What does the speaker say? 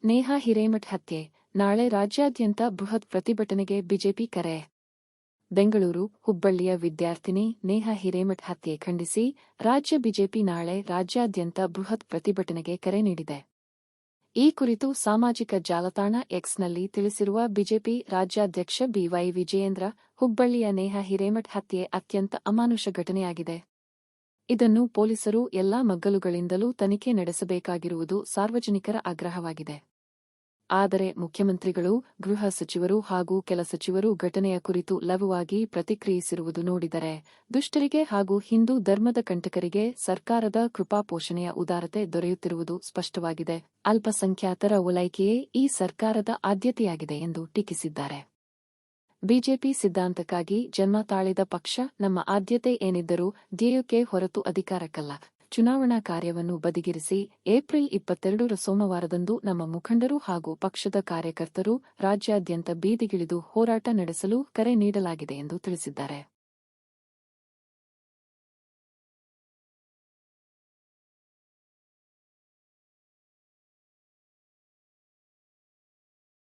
ನೇಹಾ ಹಿರೇಮಠ್ ಹತ್ಯೆ, ನಾಳೆ ರಾಜ್ಯಾದ್ಯಂತ ಬೃಹತ್ ಪ್ರತಿಭಟನೆಗೆ ಬಿಜೆಪಿ ಕರೆ. ಬೆಂಗಳೂರು, ಹುಬ್ಬಳ್ಳಿಯ ವಿದ್ಯಾರ್ಥಿನಿ ನೇಹಾ ಹಿರೇಮಠ್ ಹತ್ಯೆ ಖಂಡಿಸಿ ರಾಜ್ಯ ಬಿಜೆಪಿ ನಾಳೆ ರಾಜ್ಯಾದ್ಯಂತ ಬೃಹತ್ ಪ್ರತಿಭಟನೆಗೆ ಕರೆ ನೀಡಿದೆ. ಈ ಕುರಿತು ಸಾಮಾಜಿಕ ಜಾಲತಾಣ ಎಕ್ಸ್ನಲ್ಲಿ ತಿಳಿಸಿರುವ ಬಿಜೆಪಿ ರಾಜ್ಯಾಧ್ಯಕ್ಷ ಬಿವೈ ವಿಜಯೇಂದ್ರ, ಹುಬ್ಬಳ್ಳಿಯ ನೇಹಾ ಹಿರೇಮಠ್ ಹತ್ಯೆ ಅತ್ಯಂತ ಅಮಾನುಷ ಘಟನೆಯಾಗಿದೆ. ಇದನ್ನು ಪೊಲೀಸರು ಎಲ್ಲಾ ಮಗ್ಗಲುಗಳಿಂದಲೂ ತನಿಖೆ ನಡೆಸಬೇಕಾಗಿರುವುದು ಸಾರ್ವಜನಿಕರ ಆಗ್ರಹವಾಗಿದೆ. ಆದರೆ ಮುಖ್ಯಮಂತ್ರಿಗಳು, ಗೃಹ ಸಚಿವರು ಹಾಗೂ ಕೆಲ ಸಚಿವರು ಘಟನೆಯ ಕುರಿತು ಲಘುವಾಗಿ ಪ್ರತಿಕ್ರಿಯಿಸಿರುವುದು ನೋಡಿದರೆ ದುಷ್ಟರಿಗೆ ಹಾಗೂ ಹಿಂದೂ ಧರ್ಮದ ಕಂಟಕರಿಗೆ ಸರ್ಕಾರದ ಕೃಪಾಪೋಷಣೆಯ ಉದಾರತೆ ದೊರೆಯುತ್ತಿರುವುದು ಸ್ಪಷ್ಟವಾಗಿದೆ. ಅಲ್ಪಸಂಖ್ಯಾತರ ಓಲೈಕೆಯೇ ಈ ಸರ್ಕಾರದ ಆದ್ಯತೆಯಾಗಿದೆ ಎಂದು ಟೀಕಿಸಿದ್ದಾರೆ. ಬಿಜೆಪಿ ಸಿದ್ಧಾಂತಕ್ಕಾಗಿ ಜನ್ಮ ತಾಳಿದ ಪಕ್ಷ. ನಮ್ಮ ಆದ್ಯತೆ ಏನಿದ್ದರೂ ಧ್ಯೇಯಕ್ಕೆ ಹೊರತು ಅಧಿಕಾರಕ್ಕಲ್ಲ. ಚುನಾವಣಾ ಕಾರ್ಯವನ್ನು ಬದಿಗಿರಿಸಿ ಏಪ್ರಿಲ್ 22ರ ಸೋಮವಾರದಂದು ನಮ್ಮ ಮುಖಂಡರು ಹಾಗೂ ಪಕ್ಷದ ಕಾರ್ಯಕರ್ತರು ರಾಜ್ಯಾದ್ಯಂತ ಬೀದಿಗಿಳಿದು ಹೋರಾಟ ನಡೆಸಲು ಕರೆ ನೀಡಲಾಗಿದೆ ಎಂದು ತಿಳಿಸಿದ್ದಾರೆ.